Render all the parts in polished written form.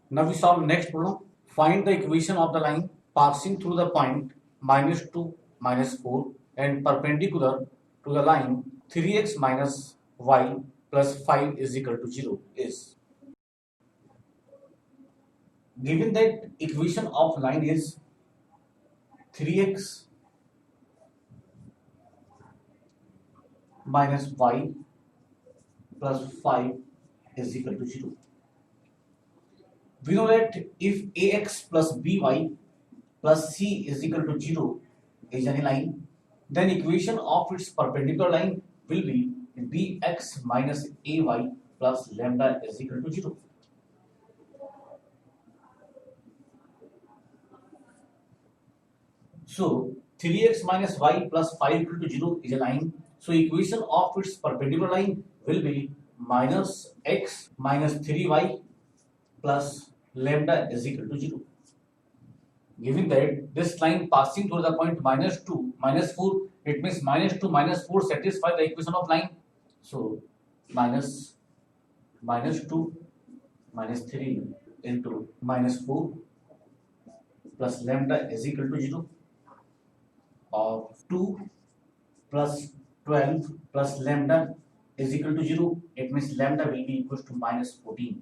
Now we solve next problem. Find the equation of the line passing through the point -2, -4 and perpendicular to the line 3x minus y plus 5 is equal to 0 is. Given that equation of line is 3x minus y plus 5 is equal to 0. We know that if ax plus by plus c is equal to 0 is any line, then equation of its perpendicular line will be bx minus ay plus lambda is equal to 0. So 3x minus y plus 5 equal to 0 is a line. So equation of its perpendicular line will be minus x minus 3y plus lambda is equal to 0. Given that this line passing through the point -2, -4, it means -2, -4 satisfy the equation of line. So minus -2 minus 3 into -4 plus lambda is equal to 0, or 2 plus 12 plus lambda is equal to 0. It means lambda will be equal to -14.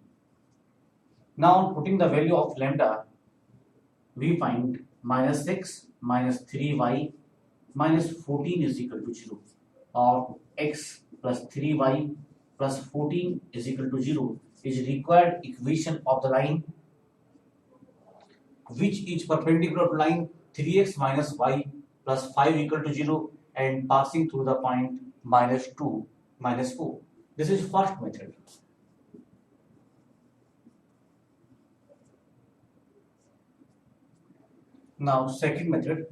Now putting the value of lambda, we find -6 minus 3y minus 14 is equal to 0, or x plus 3y plus 14 is equal to 0 is required equation of the line which is perpendicular to line 3x minus y plus 5 equal to 0 and passing through the point -2, -4. This is first method. Now second method.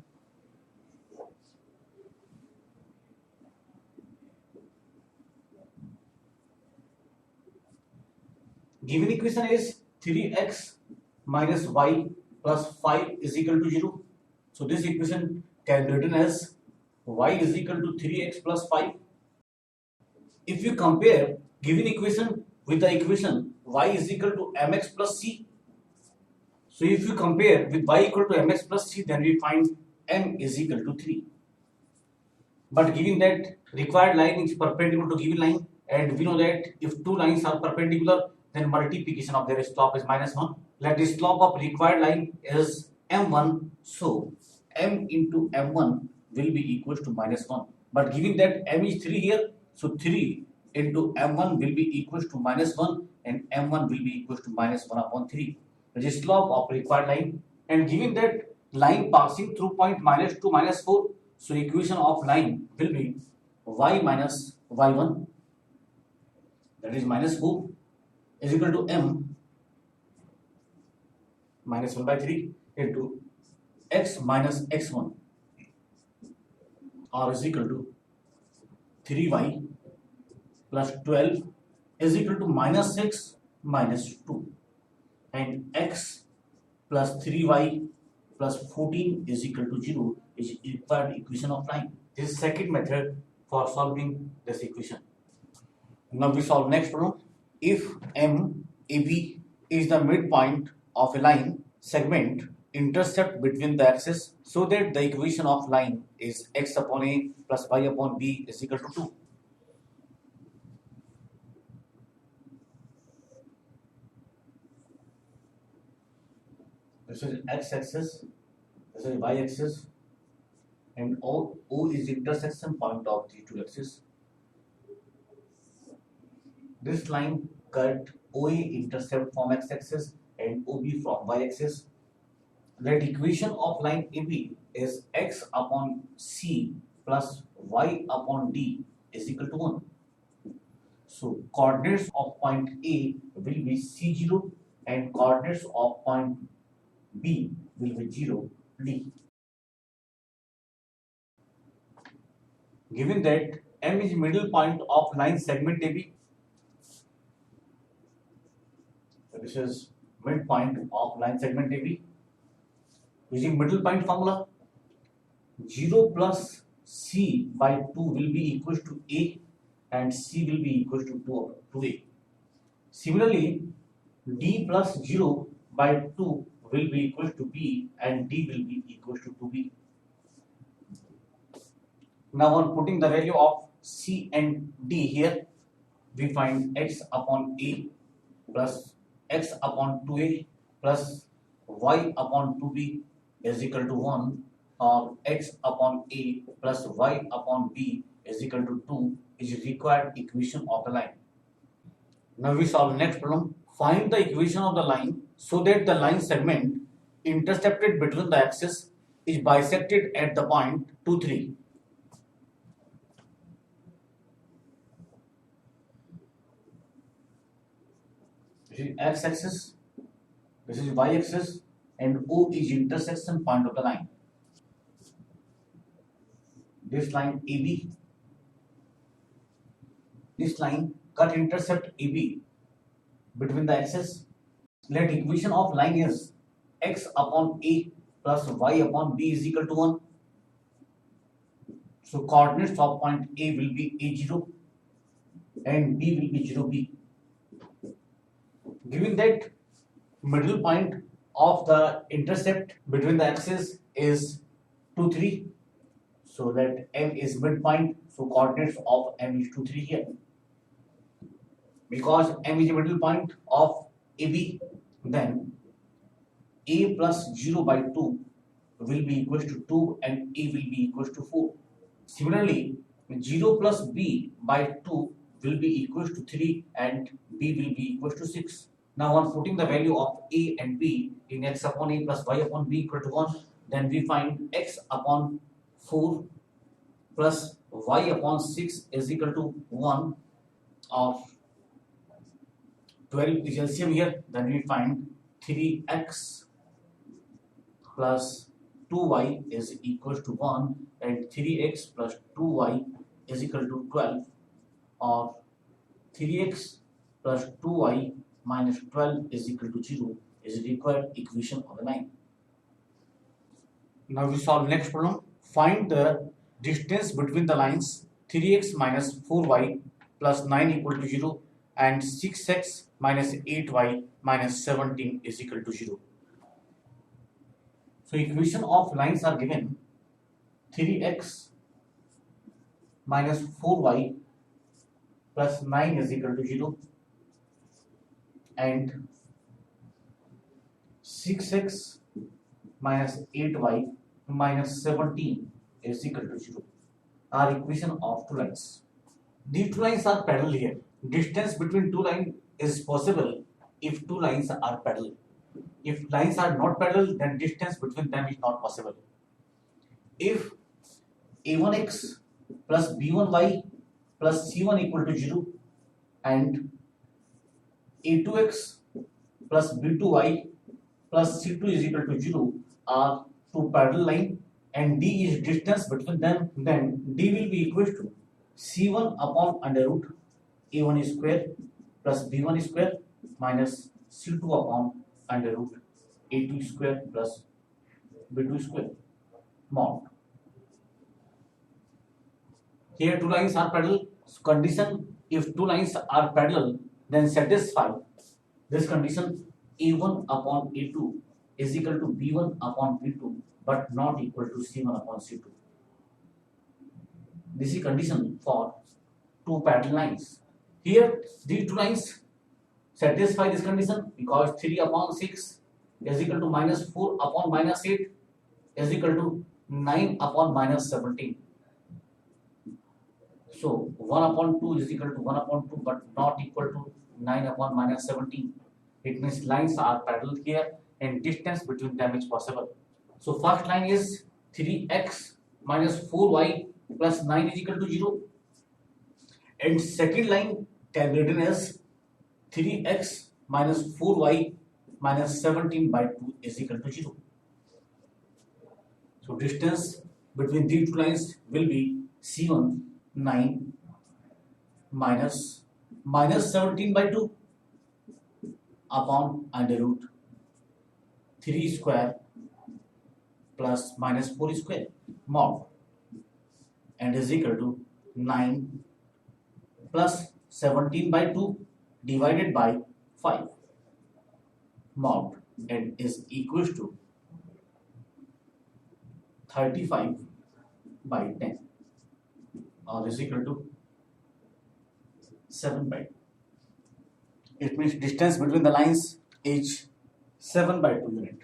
Given equation is 3x minus y plus 5 is equal to 0. So this equation can be written as y is equal to 3x plus 5. If you compare given equation with the equation y is equal to mx plus c, so if you compare with y equal to mx plus c, then we find m is equal to 3. But given that required line is perpendicular to given line, and we know that if two lines are perpendicular, then multiplication of their slope is -1. Let the slope of required line is m1, so m into m1 will be equal to -1. But given that m is 3 here, so 3 into m1 will be equal to -1 and m1 will be equal to -1 upon 3. That is slope of required line. And given that line passing through point -2, -4, so equation of line will be y minus y1, that is -4, is equal to m minus 1 by 3 into x minus x1, or is equal to 3y plus 12 is equal to -6 minus 2, and x plus 3y plus 14 is equal to 0 is required equation of line. This is second method for solving this equation. Now we solve next problem. If MAB is the midpoint of a line segment intercept between the axes, so that the equation of line is x upon a plus y upon b is equal to 2. This is x-axis, this is y-axis, and O is the intersection point of these two axes. This line cut OA intercept from x-axis and OB from y-axis. That equation of line AB is x upon c plus y upon d is equal to 1. So coordinates of point A will be c0 and coordinates of point B will be 0, d. Given that M is middle point of line segment AB, so this is midpoint of line segment AB. Using middle point formula, 0 plus c by 2 will be equal to a, and c will be equal to 2a. Similarly, d plus 0 by 2 will be equal to b and d will be equal to 2b. Now on putting the value of c and d here, we find x upon a plus x upon 2a plus y upon 2b is equal to 1, or x upon a plus y upon b is equal to 2 is required equation of the line. Now we solve the next problem. Find the equation of the line so that the line segment intercepted between the axes is bisected at the point 2, 3. This is x-axis, this is y-axis, and O is intersection point of the line. This line AB, this line cut intercept AB between the axes. Let equation of line is x upon a plus y upon b is equal to 1. So coordinates of point A will be a0 and b will be 0b. Given that middle point of the intercept between the axes is 2, 3, so that M is midpoint, so coordinates of M is 2, 3 here. Because M is the middle point of AB, then A plus 0 by 2 will be equals to 2 and A will be equals to 4. Similarly, 0 plus B by 2 will be equals to 3 and B will be equals to 6. Now on putting the value of A and B in x upon A plus y upon B equal to 1, then we find x upon 4 plus y upon 6 is equal to 1, of 12 is LCM here, then we find 3x plus 2y is equal to 1 and 3x plus 2y is equal to 12, or 3x plus 2y minus 12 is equal to 0 is the required equation of the line. Now we solve next problem. Find the distance between the lines 3x minus 4y plus 9 equal to 0 and 6x minus 8y minus 17 is equal to 0. So equation of lines are given 3x minus 4y plus 9 is equal to 0 and 6x minus 8y minus 17 is equal to 0 are equation of two lines. These two lines are parallel here. Distance between two lines is possible if two lines are parallel. If lines are not parallel, then distance between them is not possible. If a1x plus b1y plus c1 equal to 0 and a2x plus b2y plus c2 is equal to 0 are two parallel lines and d is distance between them, then d will be equal to c1 upon under root a1 square plus b1 square minus c2 upon under root a2 square plus b2 square mod. Here two lines are parallel. So condition, if two lines are parallel, then satisfy this condition a1 upon a2 is equal to b1 upon b2 but not equal to c1 upon c2. This is condition for two parallel lines. Here these two lines satisfy this condition because 3 upon 6 is equal to minus 4 upon minus 8 is equal to 9 upon minus 17. So 1 upon 2 is equal to 1 upon 2 but not equal to 9 upon minus 17. It means lines are parallel here and distance between them is possible. So first line is 3x minus 4y plus 9 is equal to 0 and second line can be written as 3x minus 4y minus 17 by 2 is equal to 0. So distance between these two lines will be C1 9 minus 17 by 2 upon under root 3 square plus minus 4 square mod and is equal to 9 plus 17 by 2 divided by 5 mod. and is equals to 35 by 10 or is equal to 7 by 2. It means distance between the lines is 7 by 2 unit.